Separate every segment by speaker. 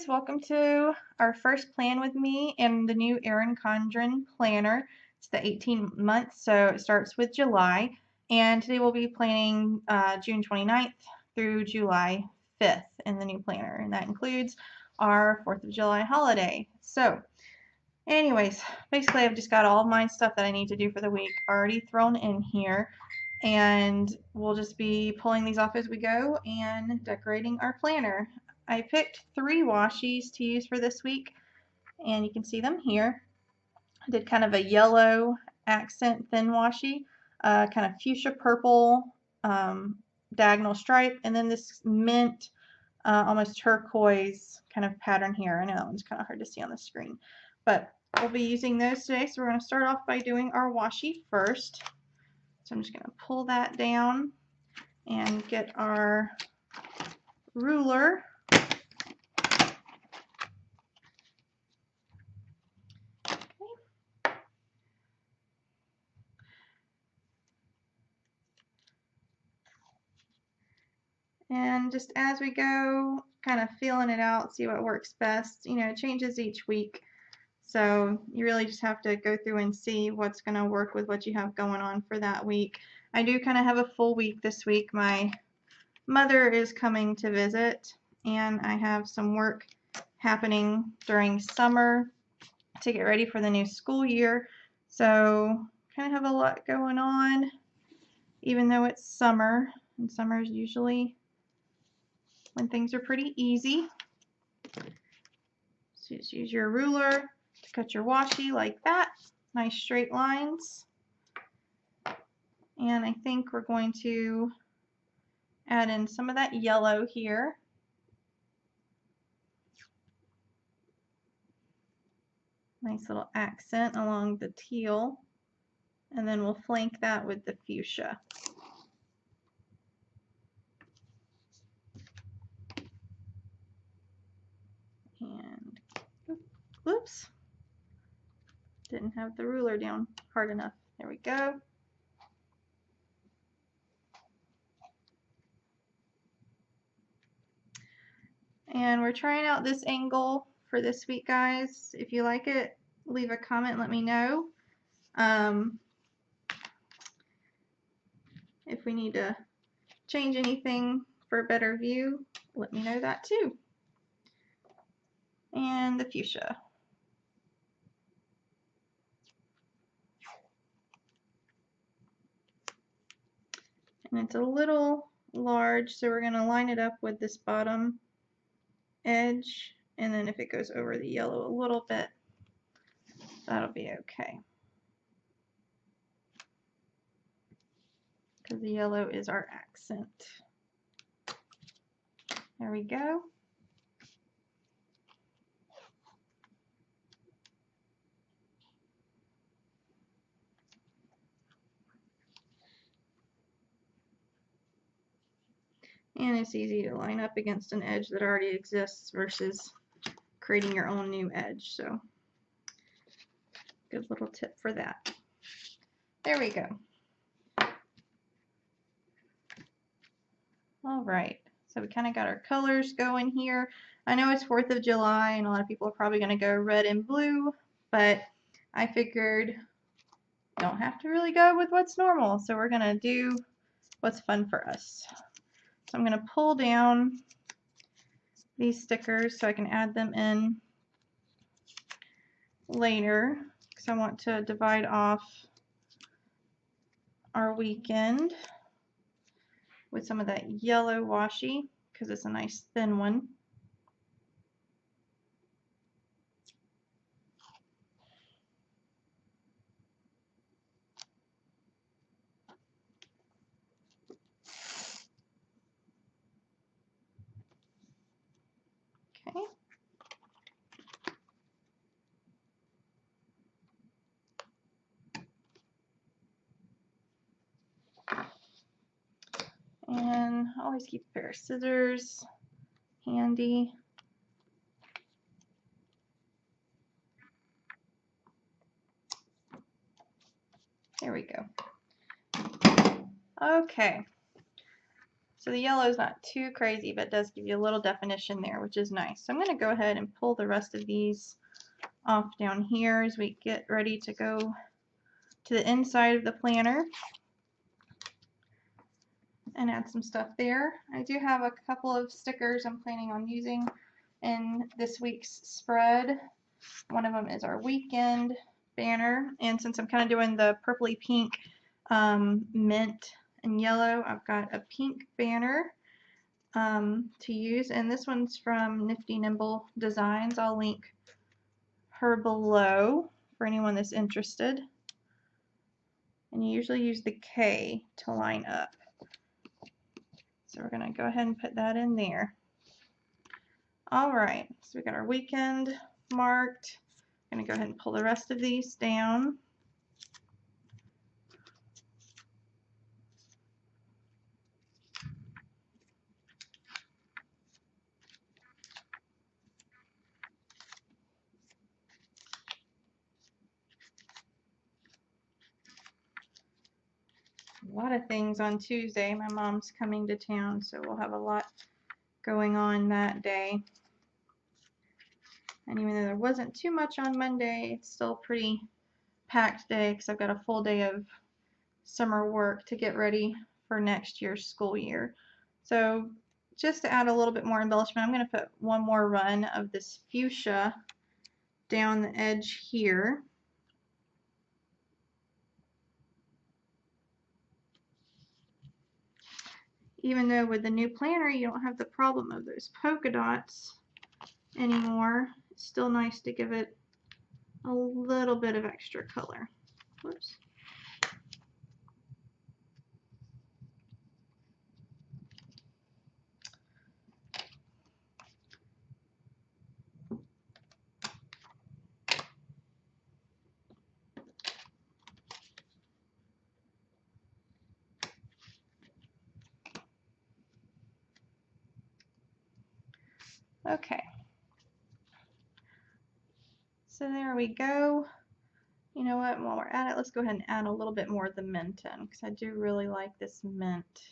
Speaker 1: guys, welcome to our first plan with me and the new Erin Condren planner. It's the 18 months, so it starts with July, and today we'll be planning June 29th through July 5th in the new planner, and that includes our 4th of July holiday. So anyways, basically I've just got all of my stuff that I need to do for the week already thrown in here, and we'll just be pulling these off as we go and decorating our planner. I picked 3 washies to use for this week, and you can see them here. I did kind of a yellow accent thin washi, kind of fuchsia purple diagonal stripe, and then this mint almost turquoise kind of pattern here. I know that one's kind of hard to see on the screen, but we'll be using those today. So we're going to start off by doing our washi first. So I'm just going to pull that down and get our ruler. And just as we go, kind of feeling it out, see what works best. You know, it changes each week. So you really just have to go through and see what's going to work with what you have going on for that week. I do kind of have a full week this week. My mother is coming to visit, and I have some work happening during summer to get ready for the new school year. So kind of have a lot going on, even though it's summer, and summer is usually when things are pretty easy. So just use your ruler to cut your washi like that. Nice straight lines. And I think we're going to add in some of that yellow here. Nice little accent along the teal. And then we'll flank that with the fuchsia. And whoops, didn't have the ruler down hard enough. There we go. And we're trying out this angle for this week, guys. If you like it, leave a comment, let me know. If we need to change anything for a better view, let me know that too. And the fuchsia. And it's a little large, so we're going to line it up with this bottom edge, and then if it goes over the yellow a little bit, that'll be okay. Because the yellow is our accent. There we go. And it's easy to line up against an edge that already exists versus creating your own new edge. So, good little tip for that. There we go. All right, so we kind of got our colors going here. I know it's 4th of July and a lot of people are probably going to go red and blue, but I figured don't have to really go with what's normal. So we're going to do what's fun for us. So I'm going to pull down these stickers so I can add them in later, because I want to divide off our weekend with some of that yellow washi because it's a nice thin one. Okay. And always keep a pair of scissors handy. There we go. Okay. So the yellow is not too crazy, but does give you a little definition there, which is nice. So I'm going to go ahead and pull the rest of these off down here as we get ready to go to the inside of the planner and add some stuff there. I do have a couple of stickers I'm planning on using in this week's spread. One of them is our weekend banner, and since I'm kind of doing the purpley pink, mint and yellow, I've got a pink banner to use, and this one's from Nifty Nimble Designs. I'll link her below for anyone that's interested. And you usually use the K to line up. So we're going to go ahead and put that in there. Alright, so we got our weekend marked. I'm going to go ahead and pull the rest of these down. A lot of things on Tuesday. My mom's coming to town, so we'll have a lot going on that day. And even though there wasn't too much on Monday, it's still a pretty packed day because I've got a full day of summer work to get ready for next year's school year. So just to add a little bit more embellishment, I'm going to put one more run of this fuchsia down the edge here. Even though with the new planner you don't have the problem of those polka dots anymore, it's still nice to give it a little bit of extra color. Whoops. Okay. So there we go. You know what, while we're at it, let's go ahead and add a little bit more of the mint in, because I do really like this mint.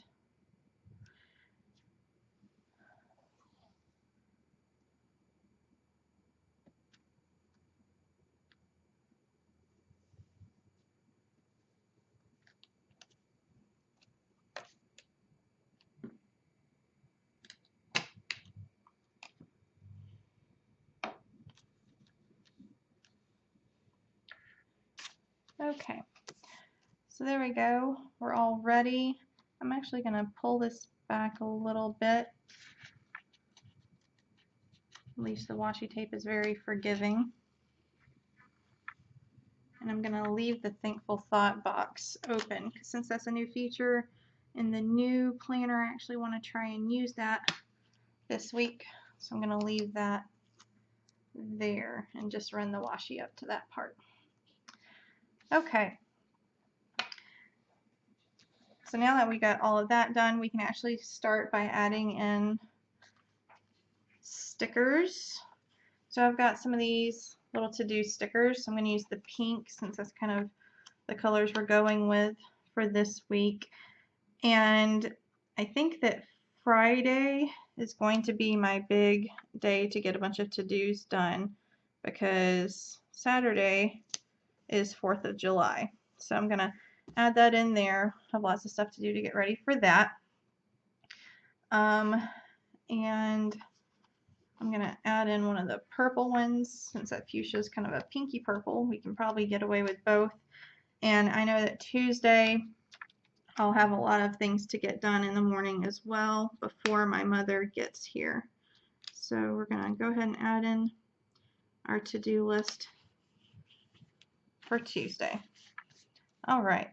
Speaker 1: Okay, so there we go. We're all ready. I'm actually going to pull this back a little bit. At least the washi tape is very forgiving. And I'm going to leave the Thankful Thought box open, because since that's a new feature in the new planner, I actually want to try and use that this week. So I'm going to leave that there and just run the washi up to that part. Okay. So now that we got all of that done, we can actually start by adding in stickers. So I've got some of these little to-do stickers. So I'm going to use the pink since that's kind of the colors we're going with for this week. And I think that Friday is going to be my big day to get a bunch of to-dos done, because Saturday is 4th of July. So I'm going to add that in there. Have lots of stuff to do to get ready for that. And I'm going to add in one of the purple ones. Since that fuchsia is kind of a pinky purple, we can probably get away with both. And I know that Tuesday I'll have a lot of things to get done in the morning as well before my mother gets here. So we're going to go ahead and add in our to-do list for Tuesday. All right.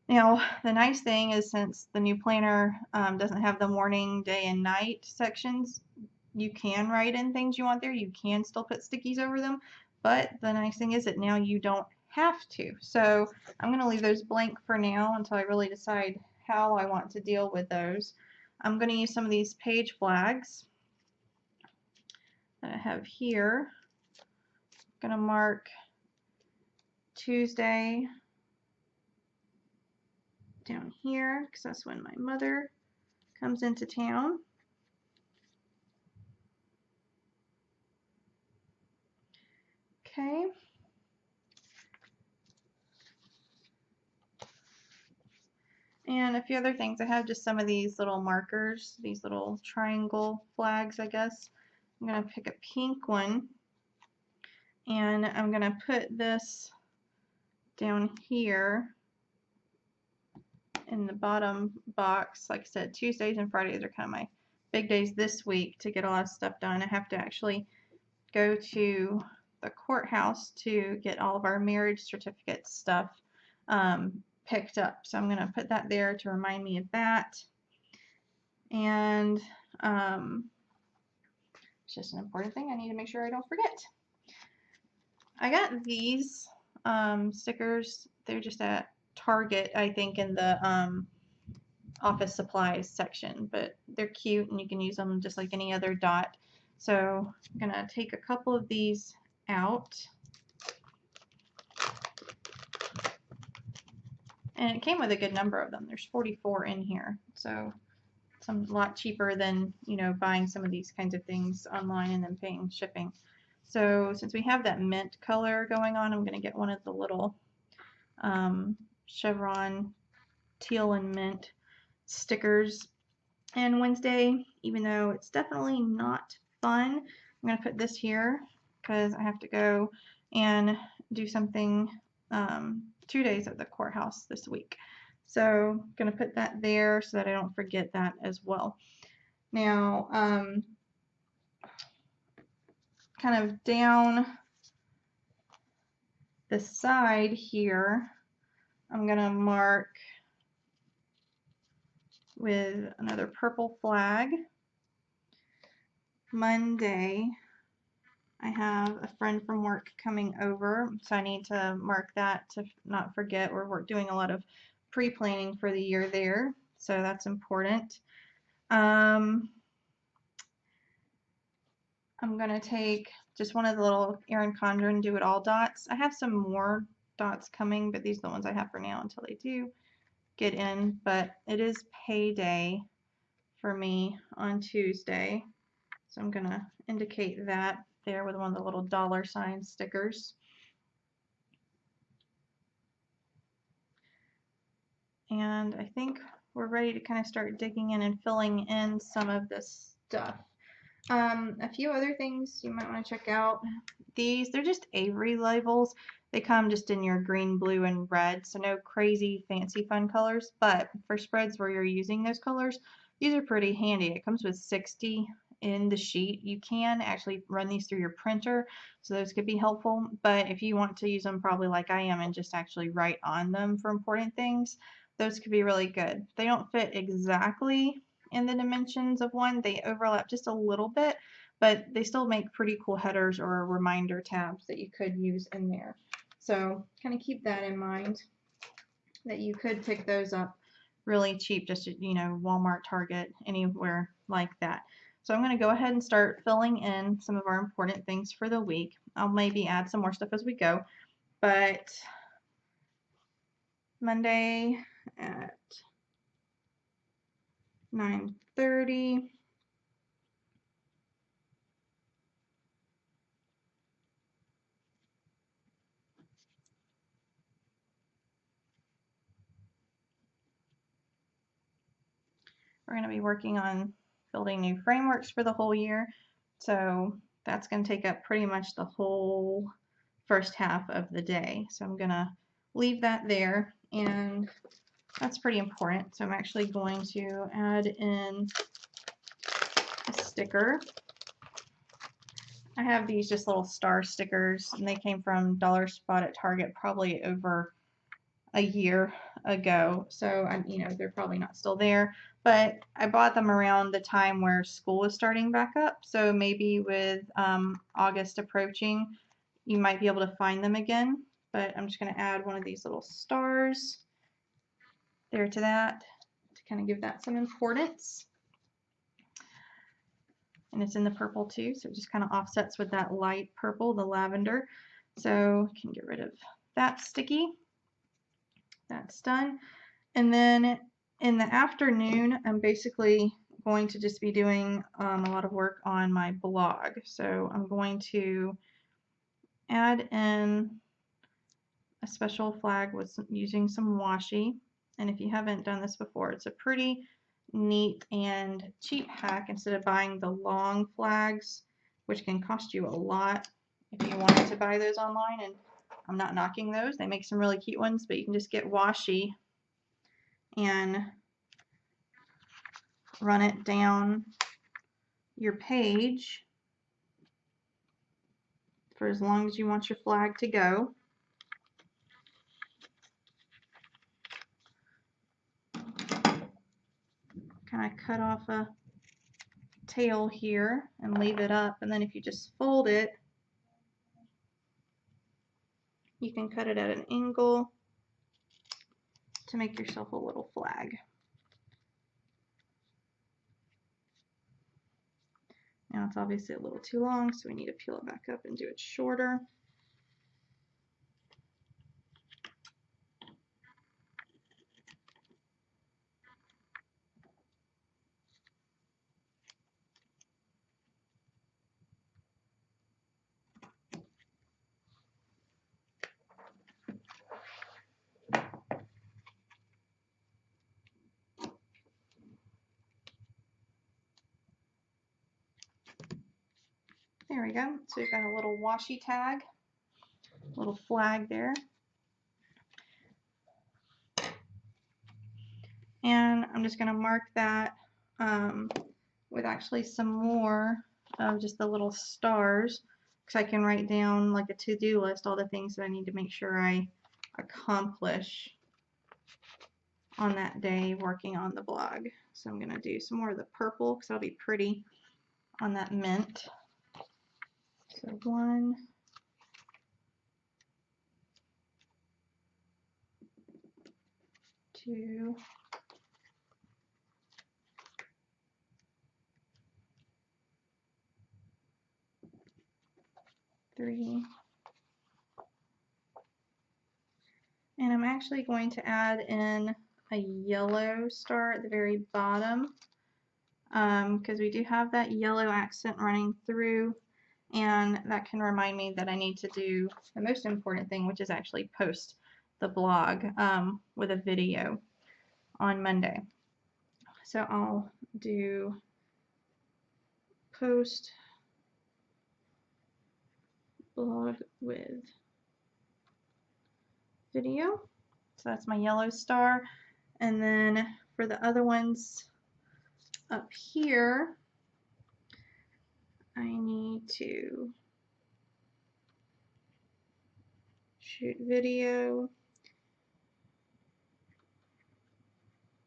Speaker 1: Now, the nice thing is, since the new planner doesn't have the morning, day, and night sections, you can write in things you want there. You can still put stickies over them, but the nice thing is that now you don't have to. So I'm going to leave those blank for now until I really decide how I want to deal with those. I'm going to use some of these page flags that I have here. I'm going to mark Tuesday down here because that's when my mother comes into town. Okay. And a few other things. I have just some of these little markers, these little triangle flags, I guess. I'm going to pick a pink one, and I'm going to put this down here in the bottom box. Like I said, Tuesdays and Fridays are kind of my big days this week to get a lot of stuff done. I have to actually go to the courthouse to get all of our marriage certificate stuff picked up. So I'm going to put that there to remind me of that. And it's just an important thing. I need to make sure I don't forget. I got these stickers. They're just at Target, I think, in the office supplies section, but they're cute and you can use them just like any other dot. So I'm gonna take a couple of these out. And it came with a good number of them. There's 44 in here, so it's a lot cheaper than, you know, buying some of these kinds of things online and then paying shipping. So since we have that mint color going on, I'm gonna get one of the little chevron teal and mint stickers. And Wednesday, even though it's definitely not fun, I'm going to put this here because I have to go and do something 2 days at the courthouse this week. So I'm going to put that there so that I don't forget that as well. Now, kind of down the side here, I'm going to mark with another purple flag. Monday, I have a friend from work coming over, so I need to mark that to not forget. We're doing a lot of pre-planning for the year there, so that's important. I'm going to take just one of the little Erin Condren Do It All dots. I have some more dots coming, but these are the ones I have for now until they do get in. But it is payday for me on Tuesday, so I'm going to indicate that there with one of the little $ stickers. And I think we're ready to kind of start digging in and filling in some of this stuff. A few other things you might want to check out. They're just Avery labels. They come just in your green, blue, and red, so no crazy fancy fun colors, but for spreads where you're using those colors, these are pretty handy. It comes with 60 in the sheet. You can actually run these through your printer, so those could be helpful, but if you want to use them probably like I am and just actually write on them for important things, those could be really good. They don't fit exactly in the dimensions of one. They overlap just a little bit, but they still make pretty cool headers or reminder tabs that you could use in there. So kind of keep that in mind, that you could pick those up really cheap, just at, you know, Walmart, Target, anywhere like that. So I'm going to go ahead and start filling in some of our important things for the week. I'll maybe add some more stuff as we go, but Monday at 9:30. We're going to be working on building new frameworks for the whole year. So that's going to take up pretty much the whole first half of the day. So I'm going to leave that there, and that's pretty important. So I'm actually going to add in a sticker. I have these just little star stickers, and they came from Dollar Spot at Target probably over a year ago, so you know, they're probably not still there, but I bought them around the time where school was starting back up, so maybe with August approaching you might be able to find them again. But I'm just going to add one of these little stars there to that to kind of give that some importance. And it's in the purple too, so it just kind of offsets with that light purple, the lavender. So I can get rid of that sticky. That's done. And then in the afternoon, I'm basically going to just be doing a lot of work on my blog. So I'm going to add in a special flag with using some washi. And if you haven't done this before, it's a pretty neat and cheap hack. Instead of buying the long flags, which can cost you a lot if you wanted to buy those online, and I'm not knocking those, they make some really cute ones, but you can just get washi and run it down your page for as long as you want your flag to go. Kind of cut off a tail here and leave it up, and then if you just fold it, you can cut it at an angle to make yourself a little flag. Now it's obviously a little too long, so we need to peel it back up and do it shorter. There we go. So we've got a little washi tag, little flag there. And I'm just going to mark that with actually some more of just the little stars, because I can write down like a to-do list, all the things that I need to make sure I accomplish on that day working on the blog. So I'm going to do some more of the purple because that'll be pretty on that mint. So 1, 2, 3, and I'm actually going to add in a yellow star at the very bottom because we do have that yellow accent running through, and that can remind me that I need to do the most important thing, which is actually post the blog with a video on Monday. So I'll do post blog with video. So that's my yellow star. And then for the other ones up here, I need to shoot video,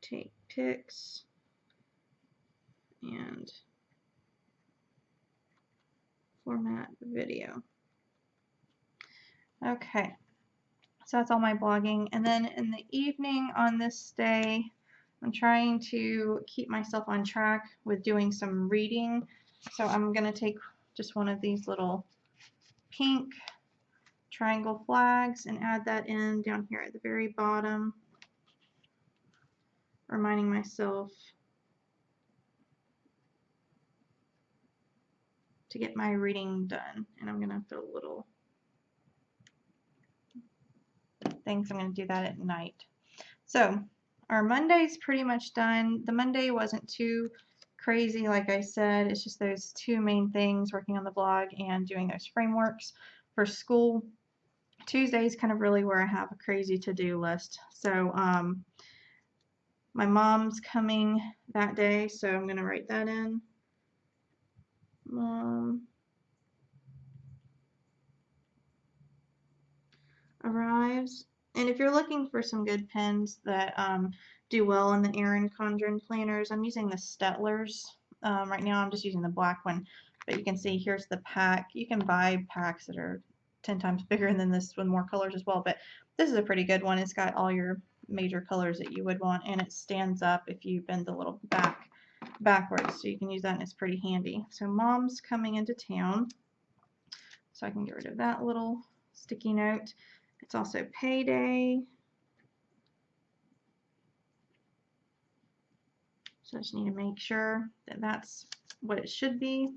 Speaker 1: take pics, and format video. Okay, so that's all my blogging. And then in the evening on this day, I'm trying to keep myself on track with doing some reading. So I'm going to take just one of these little pink triangle flags and add that in down here at the very bottom, reminding myself to get my reading done. And I'm going to put a little things. I'm going to do that at night. So our Monday's pretty much done. The Monday wasn't too crazy, like I said. It's just those two main things, working on the blog and doing those frameworks for school. Tuesday's kind of really where I have a crazy to-do list. So my mom's coming that day, so I'm going to write that in. Mom arrives. And if you're looking for some good pens that do well in the Erin Condren planners, I'm using the Stettlers. Right now I'm just using the black one, but you can see here's the pack. You can buy packs that are 10 times bigger than this with more colors as well, but this is a pretty good one. It's got all your major colors that you would want, and it stands up if you bend the little backwards, so you can use that, and it's pretty handy. So Mom's coming into town, so I can get rid of that little sticky note. It's also payday. So I just need to make sure that that's what it should be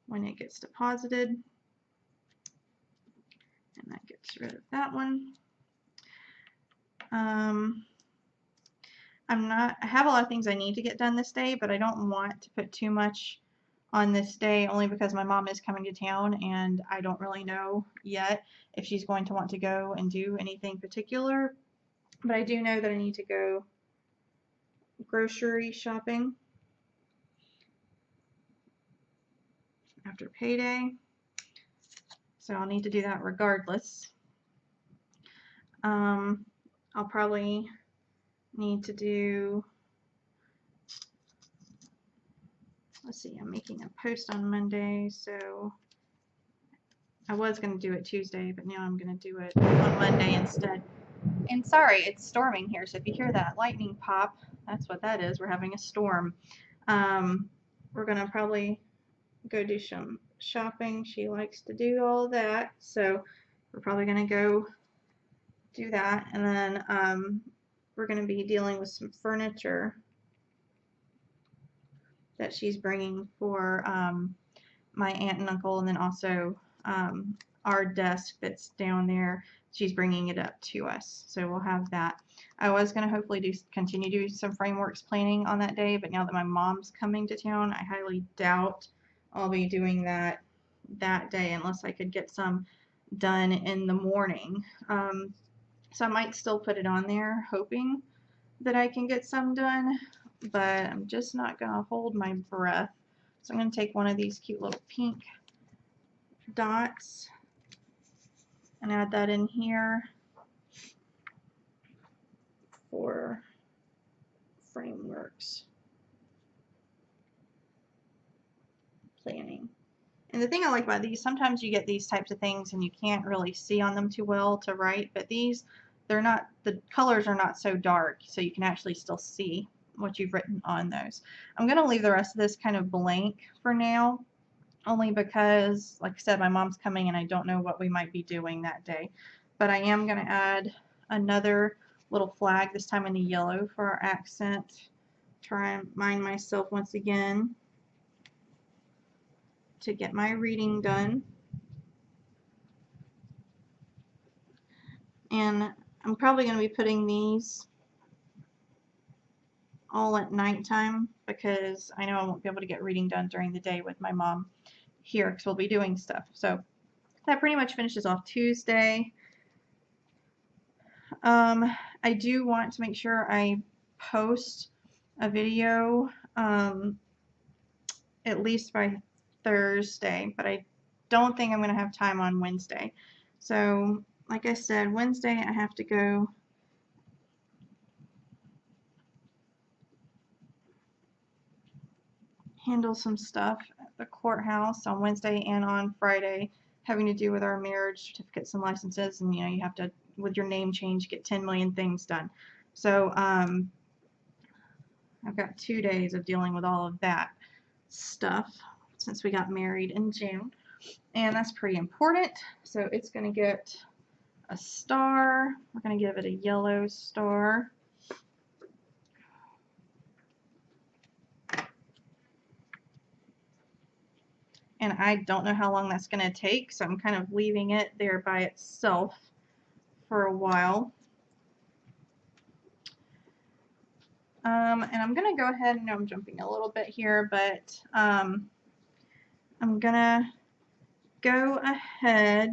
Speaker 1: when it gets deposited. And that gets rid of that one. I have a lot of things I need to get done this day, but I don't want to put too much on this day only because my mom is coming to town and I don't really know yet if she's going to want to go and do anything particular. But I do know that I need to go grocery shopping after payday. So I'll need to do that regardless. I'll probably need to do, let's see, I'm making a post on Monday, so I was going to do it Tuesday, but now I'm going to do it on Monday instead. And sorry, it's storming here, so if you hear that lightning pop, that's what that is. We're having a storm. We're going to probably go do some shopping. She likes to do all that, so we're probably going to go do that. And then we're going to be dealing with some furniture that she's bringing for my aunt and uncle, and then also our desk that's down there. She's bringing it up to us, so we'll have that. I was going to hopefully continue to do some frameworks planning on that day, but now that my mom's coming to town, I highly doubt I'll be doing that day unless I could get some done in the morning. So I might still put it on there, hoping that I can get some done, but I'm just not going to hold my breath. So I'm going to take one of these cute little pink dots and add that in here for frameworks planning. And the thing I like about these, sometimes you get these types of things and you can't really see on them too well to write, but these, they're not, the colors are not so dark, so you can actually still see what you've written on those. I'm going to leave the rest of this kind of blank for now, only because, like I said, my mom's coming and I don't know what we might be doing that day. But I am going to add another little flag, this time in the yellow for our accent. Try and remind myself once again to get my reading done. And I'm probably going to be putting these all at nighttime because I know I won't be able to get reading done during the day with my mom here because we'll be doing stuff. So that pretty much finishes off Tuesday. I do want to make sure I post a video at least by Thursday, but I don't think I'm going to have time on Wednesday. So like I said, Wednesday I have to go handle some stuff at the courthouse on Wednesday and on Friday, having to do with our marriage certificates and licenses, and you have to, with your name change, get 10 million things done. So I've got 2 days of dealing with all of that stuff since we got married in June, and that's pretty important. So it's going to get a star. We're going to give it a yellow star. And I don't know how long that's going to take, so I'm kind of leaving it there by itself for a while. And I'm going to go ahead, I know I'm jumping a little bit here, but I'm going to go ahead.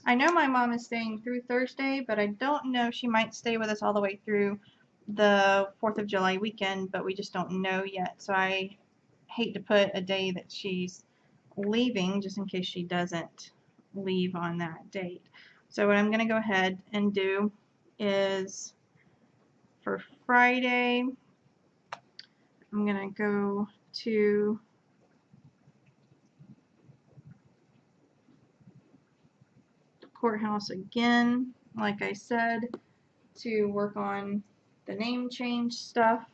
Speaker 1: I know my mom is staying through Thursday, but I don't know, she might stay with us all the way through the 4th of July weekend, but we just don't know yet. So I hate to put a day that she's leaving just in case she doesn't leave on that date. So what I'm going to go ahead and do is for Friday, I'm going to go to the courthouse again, like I said, to work on the name change stuff.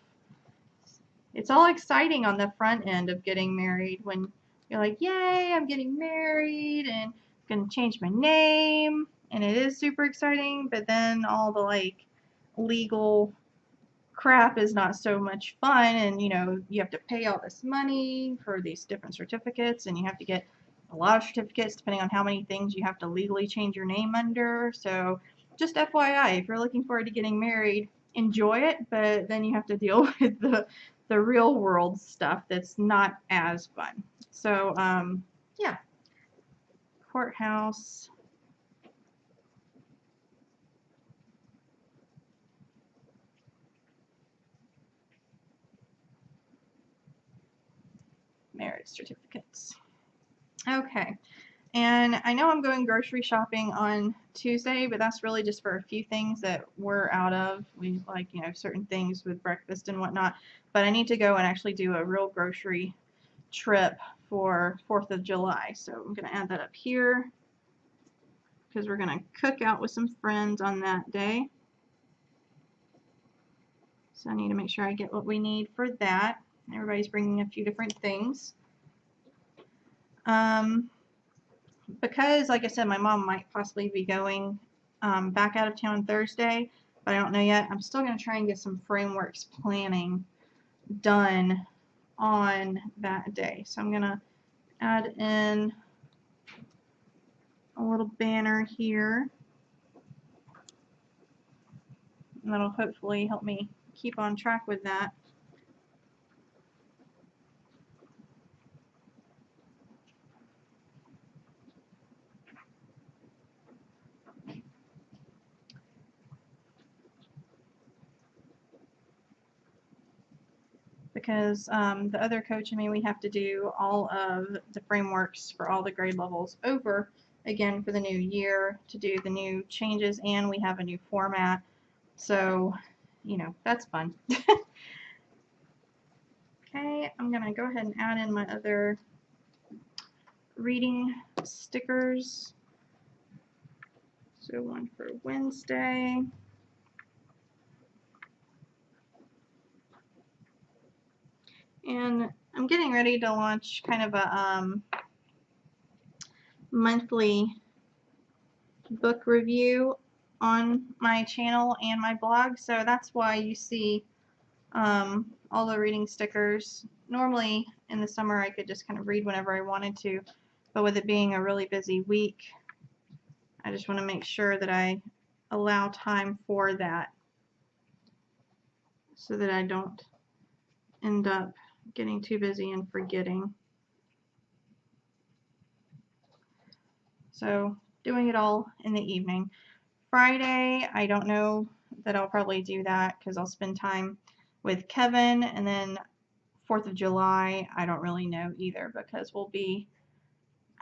Speaker 1: It's all exciting on the front end of getting married when you're like, yay, I'm getting married and I'm going to change my name, and it is super exciting, but then all the like legal crap is not so much fun, and you have to pay all this money for these different certificates, and you have to get a lot of certificates depending on how many things you have to legally change your name under. So just FYI, if you're looking forward to getting married, enjoy it, but then you have to deal with the real world stuff that's not as fun. So yeah, courthouse. Marriage certificates. Okay. And I know I'm going grocery shopping on Tuesday, but that's really just for a few things that we're out of. We like, certain things with breakfast and whatnot. But I need to go and actually do a real grocery trip for 4th of July. So I'm going to add that up here because we're going to cook out with some friends on that day. So I need to make sure I get what we need for that. Everybody's bringing a few different things. Because, like I said, my mom might possibly be going back out of town Thursday, but I don't know yet. I'm still going to try and get some frameworks planning done on that day. So I'm going to add in a little banner here, and that'll hopefully help me keep on track with that. Because the other coach and me, we have to do all of the frameworks for all the grade levels over again for the new year to do the new changes, and we have a new format. So, that's fun. Okay, I'm going to go ahead and add in my other reading stickers. So one for Wednesday. And I'm getting ready to launch kind of a monthly book review on my channel and my blog. So that's why you see all the reading stickers. Normally in the summer I could just kind of read whenever I wanted to, but with it being a really busy week, I just want to make sure that I allow time for that so that I don't end up getting too busy and forgetting. So doing it all in the evening. Friday, I don't know that I'll probably do that because I'll spend time with Kevin, and then 4th of July, I don't really know either because we'll be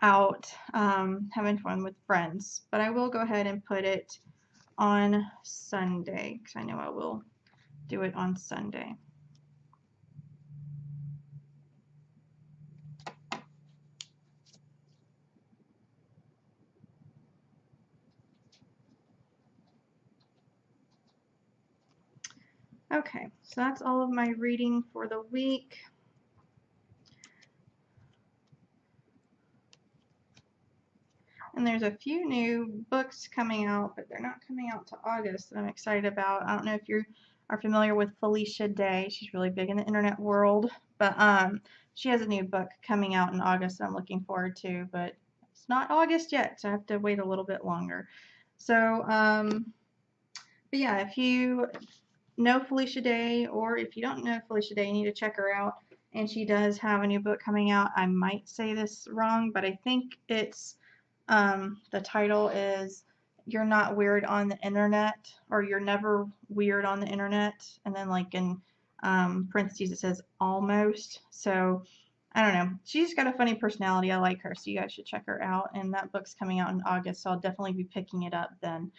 Speaker 1: out having fun with friends. But I will go ahead and put it on Sunday because I know I will do it on Sunday. Okay, so that's all of my reading for the week. And there's a few new books coming out, but they're not coming out to August that I'm excited about. I don't know if you are familiar with Felicia Day. She's really big in the internet world, but she has a new book coming out in August that I'm looking forward to, but it's not August yet, so I have to wait a little bit longer. So, but yeah, if you know Felicia Day, or if you don't know Felicia Day, you need to check her out. And she does have a new book coming out. I might say this wrong, but I think it's the title is You're Not Weird on the Internet, or You're Never Weird on the Internet. And then like in parentheses it says almost. So I don't know. She's got a funny personality. I like her, so you guys should check her out. And that book's coming out in August, so I'll definitely be picking it up then.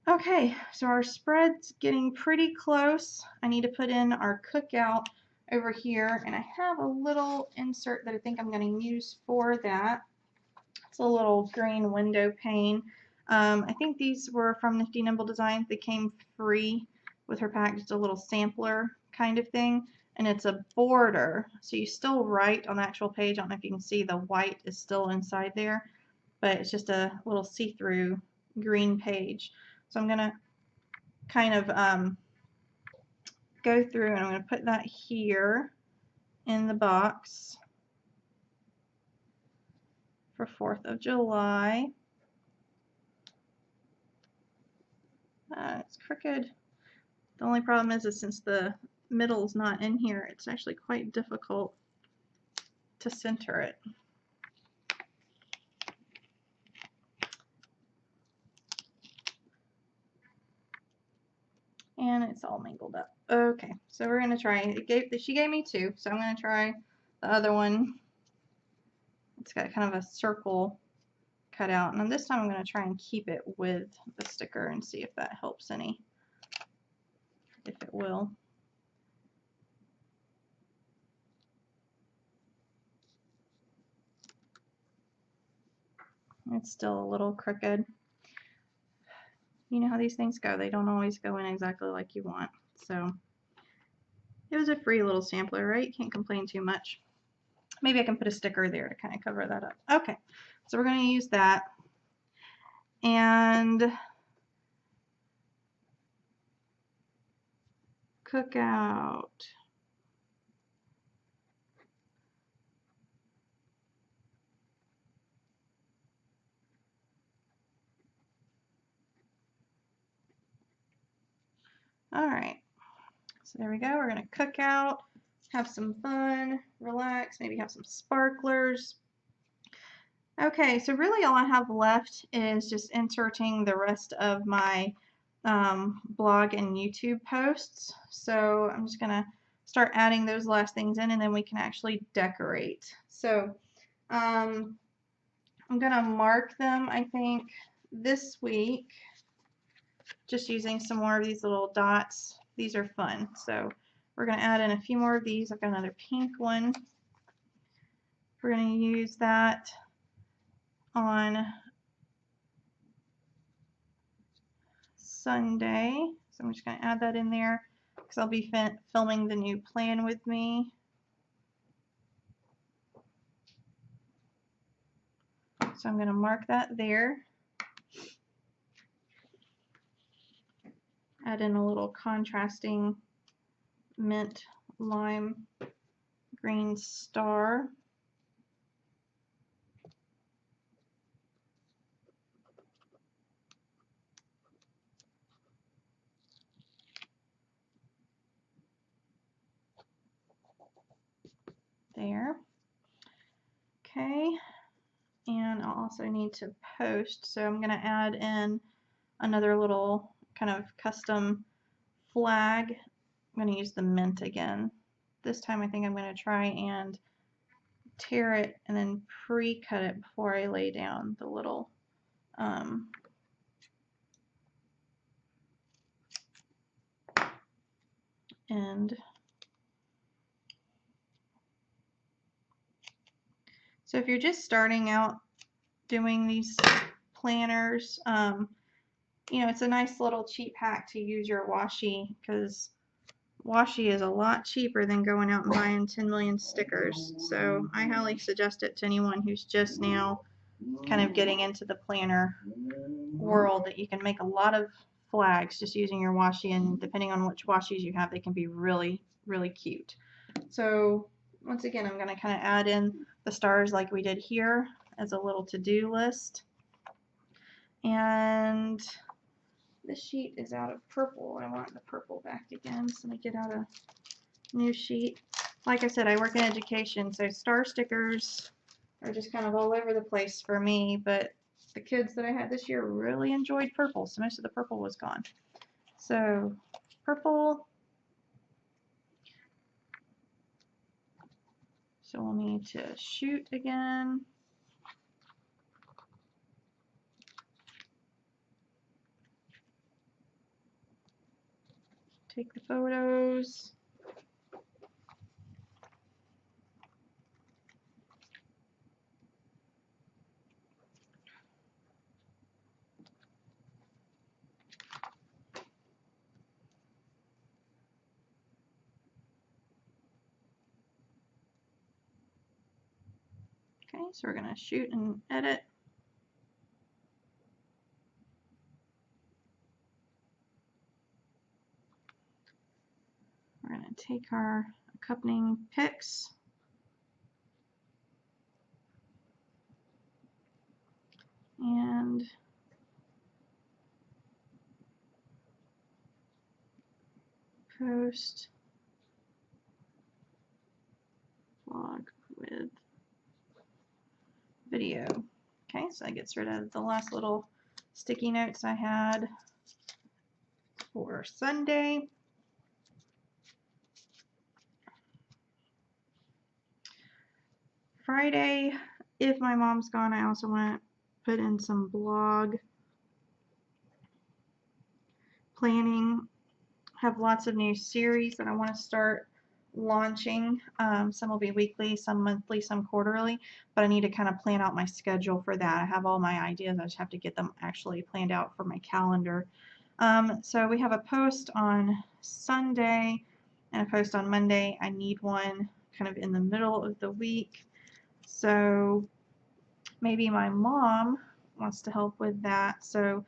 Speaker 1: Okay, so our spread's getting pretty close. I need to put in our cookout over here, and I have a little insert that I think I'm going to use for that. It's a little green window pane. I think these were from Nifty Nimble Designs. They came free with her pack, just a little sampler kind of thing, and it's a border, so you still write on the actual page. I don't know if you can see the white is still inside there, but it's just a little see-through green page. So I'm going to kind of go through and I'm going to put that here in the box for 4th of July. It's crooked. The only problem is since the middle is not in here, it's actually quite difficult to center it. And it's all mangled up. Okay, so we're gonna try. She gave me 2, so I'm gonna try the other one. It's got kind of a circle cut out, and this time I'm gonna try and keep it with the sticker and see if that helps any. If it will. It's still a little crooked. You know how these things go. They don't always go in exactly like you want. So it was a free little sampler, right? Can't complain too much. Maybe I can put a sticker there to kind of cover that up. Okay, so we're going to use that. And cookout. All right, so there we go. We're going to cook out, have some fun, relax, maybe have some sparklers. Okay, so really all I have left is just inserting the rest of my blog and YouTube posts. So I'm just going to start adding those last things in, and then we can actually decorate. So I'm going to mark them, I think, this week, just using some more of these little dots. These are fun. So we're going to add in a few more of these. I've got another pink one. We're going to use that on Sunday. So I'm just going to add that in there because I'll be filming the new plan with me. So I'm going to mark that there. Add in a little contrasting mint lime green star. There. Okay. And I'll also need to post. So I'm going to add in another little kind of custom flag. I'm going to use the mint again. This time I think I'm going to try and tear it and then pre-cut it before I lay down the little end. So if you're just starting out doing these planners, you know, it's a nice little cheap hack to use your washi, because washi is a lot cheaper than going out and buying 10 million stickers. So I highly suggest it to anyone who's just now kind of getting into the planner world, that you can make a lot of flags just using your washi, and depending on which washis you have, they can be really, really cute. So once again, I'm going to kind of add in the stars like we did here as a little to-do list. And this sheet is out of purple. I want the purple back again, so let me get out a new sheet. Like I said, I work in education, so star stickers are just kind of all over the place for me, but the kids that I had this year really enjoyed purple, so most of the purple was gone. So purple. So we'll need to shoot again. Take the photos. Okay, so we're going to shoot and edit. And take our accompanying pics and post vlog with video. Okay, so that gets rid of the last little sticky notes I had for Sunday. Friday, if my mom's gone, I also want to put in some blog planning. Have lots of new series that I want to start launching. Some will be weekly, some monthly, some quarterly, but I need to kind of plan out my schedule for that. I have all my ideas, I just have to get them actually planned out for my calendar. So we have a post on Sunday and a post on Monday. I need one kind of in the middle of the week. So maybe my mom wants to help with that. So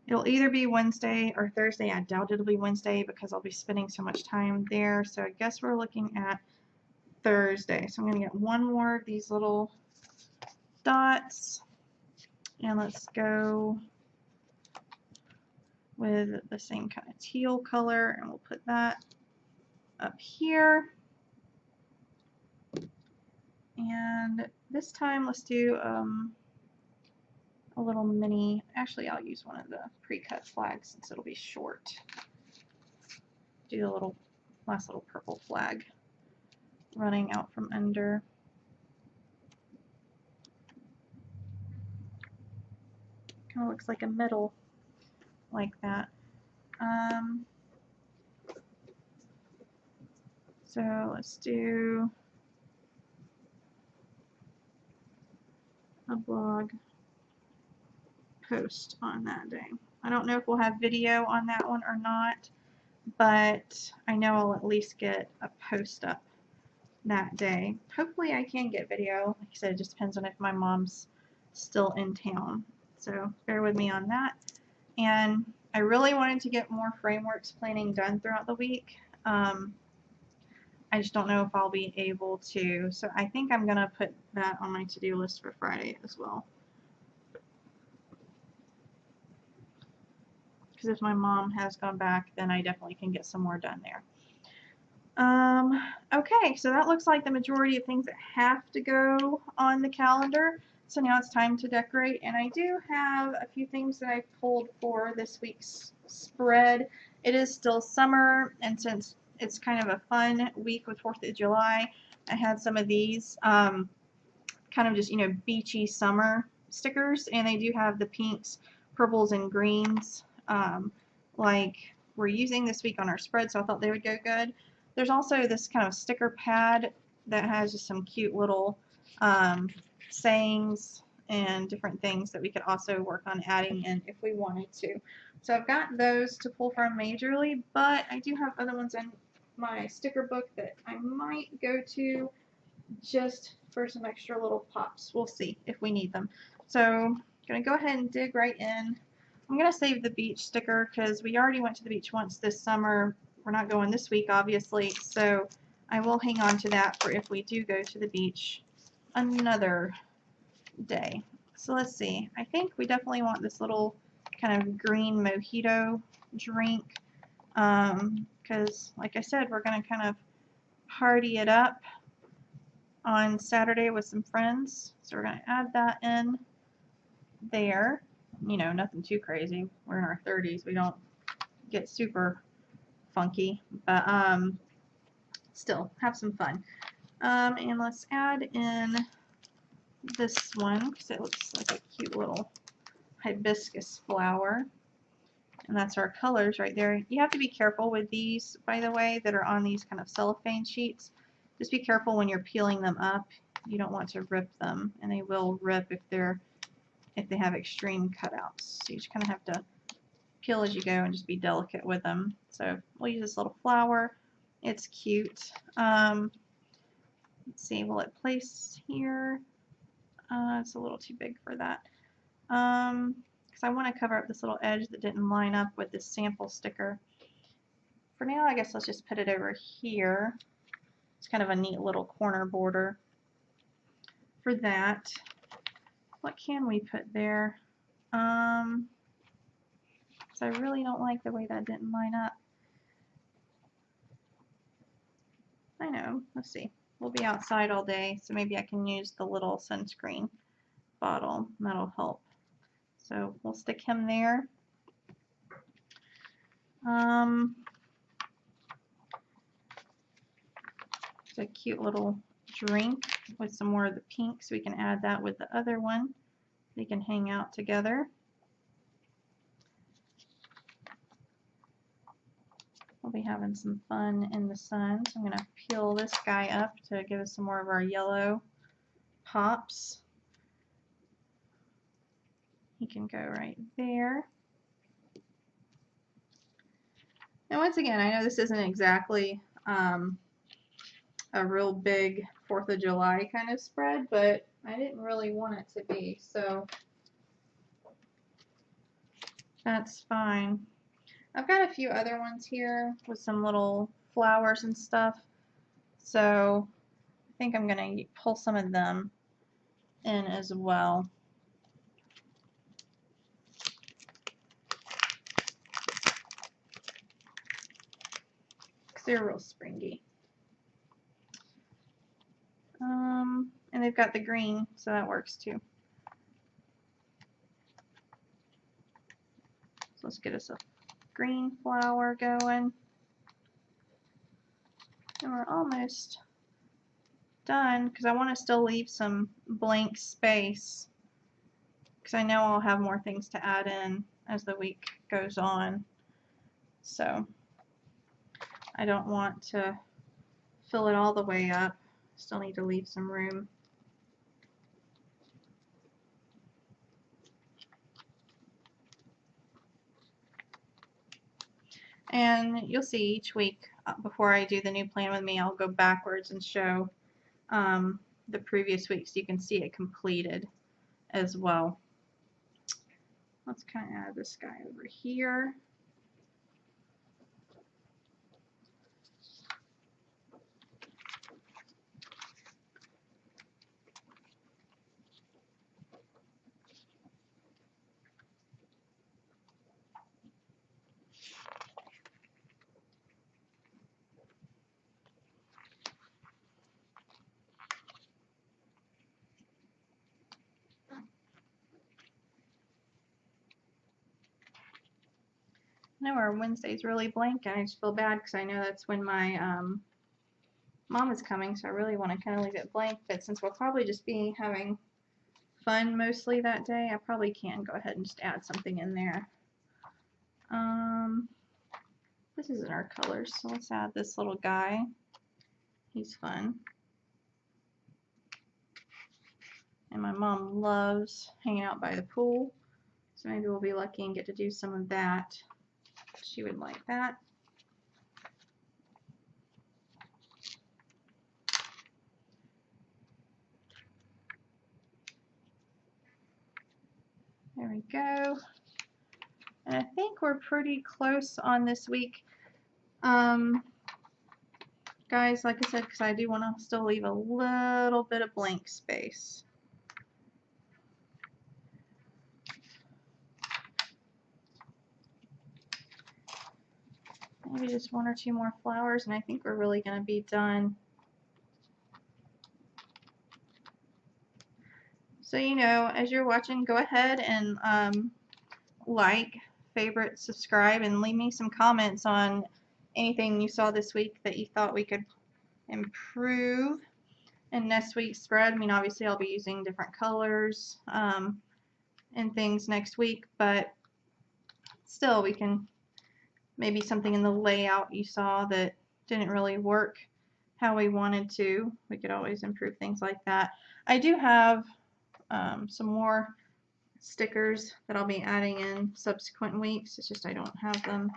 Speaker 1: it'll either be Wednesday or Thursday. I doubt it'll be Wednesday because I'll be spending so much time there. So I guess we're looking at Thursday. So I'm going to get one more of these little dots. And let's go with the same kind of teal color. And we'll put that up here. And this time let's do a little mini, actually I'll use one of the pre-cut flags since it'll be short. Do a little, last little purple flag running out from under. Kind of looks like a medal, like that. So let's do a blog post on that day. I don't know if we'll have video on that one or not, but I know I'll at least get a post up that day. Hopefully I can get video. Like I said, it just depends on if my mom's still in town. So bear with me on that. And I really wanted to get more frameworks planning done throughout the week. I just don't know if I'll be able to. So I think I'm going to put that on my to-do list for Friday as well. Because if my mom has gone back, then I definitely can get some more done there. Okay, so that looks like the majority of things that have to go on the calendar. So now it's time to decorate, and I do have a few things that I pulled for this week's spread. It is still summer, and since it's kind of a fun week with 4th of July, I had some of these kind of just, you know, beachy summer stickers, and they do have the pinks, purples, and greens like we're using this week on our spread, so I thought they would go good. There's also this kind of sticker pad that has just some cute little sayings and different things that we could also work on adding in if we wanted to. So I've got those to pull from majorly, but I do have other ones in my sticker book that I might go to just for some extra little pops. We'll see if we need them. So I'm going to go ahead and dig right in. I'm going to save the beach sticker because we already went to the beach once this summer. We're not going this week, obviously, so I will hang on to that for if we do go to the beach another day. So let's see. I think we definitely want this little kind of green mojito drink because, like I said, we're going to kind of party it up on Saturday with some friends. So we're going to add that in there. You know, nothing too crazy. We're in our 30s. We don't get super funky, but still have some fun. And let's add in this one because it looks like a cute little hibiscus flower. And that's our colors right there. You have to be careful with these, by the way, that are on these kind of cellophane sheets. Just be careful when you're peeling them up. You don't want to rip them, and they will rip if they have extreme cutouts. So you just kind of have to peel as you go and just be delicate with them. So we'll use this little flower. It's cute. Let's see, will it place here? It's a little too big for that. Because I want to cover up this little edge that didn't line up with this sample sticker for now, I guess let's just put it over here. It's kind of a neat little corner border for that. What can we put there? So I really don't like the way that didn't line up. I know, let's see. We'll be outside all day, so maybe I can use the little sunscreen bottle. That'll help. So we'll stick him there. It's a cute little drink with some more of the pink, so we can add that with the other one. They can hang out together. We'll be having some fun in the sun. So I'm going to peel this guy up to give us some more of our yellow pops. He can go right there. And once again, I know this isn't exactly a real big 4th of July kind of spread, but I didn't really want it to be, so that's fine. I've got a few other ones here with some little flowers and stuff, so I think I'm going to pull some of them in as well. Because they're real springy. And they've got the green, so that works too. So let's get us a green flower going. And we're almost done because I want to still leave some blank space because I know I'll have more things to add in as the week goes on. So I don't want to fill it all the way up. Still need to leave some room. And you'll see each week before I do the new plan with me, I'll go backwards and show the previous week so you can see it completed as well. Let's kind of add this guy over here. I know our Wednesday's really blank, and I just feel bad because I know that's when my mom is coming, so I really want to kind of leave it blank, but since we'll probably just be having fun mostly that day, I probably can go ahead and just add something in there. This isn't our colors, so let's add this little guy. He's fun. And my mom loves hanging out by the pool, so maybe we'll be lucky and get to do some of that. She would like that. There we go. And I think we're pretty close on this week. Guys, like I said, because I do want to still leave a little bit of blank space. Maybe just 1 or 2 more flowers, and I think we're really going to be done. So, you know, as you're watching, go ahead and like, favorite, subscribe, and leave me some comments on anything you saw this week that you thought we could improve in next week's spread. I mean, obviously I'll be using different colors and things next week, but still we can maybe something in the layout you saw that didn't really work how we wanted to. We could always improve things like that. I do have some more stickers that I'll be adding in subsequent weeks. It's just I don't have them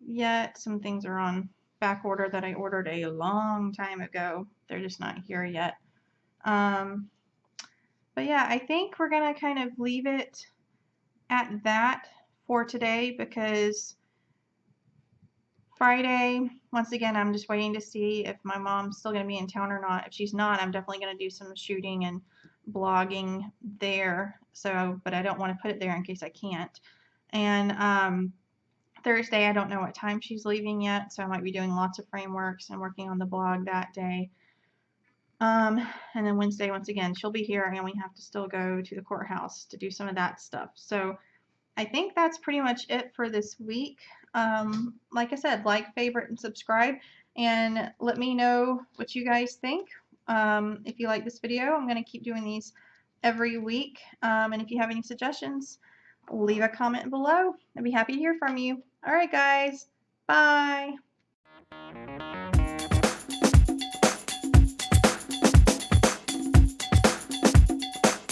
Speaker 1: yet. Some things are on back order that I ordered a long time ago. They're just not here yet. But yeah, I think we're gonna kind of leave it at that for today because Friday, once again, I'm just waiting to see if my mom's still going to be in town or not. If she's not, I'm definitely going to do some shooting and blogging there. So, but I don't want to put it there in case I can't. And Thursday, I don't know what time she's leaving yet, so I might be doing lots of frameworks and working on the blog that day. And then Wednesday, once again, she'll be here, and we have to still go to the courthouse to do some of that stuff. So I think that's pretty much it for this week. Like I said, like, favorite, and subscribe, and let me know what you guys think. If you like this video, I'm going to keep doing these every week. And if you have any suggestions, leave a comment below. I'd be happy to hear from you. All right, guys. Bye.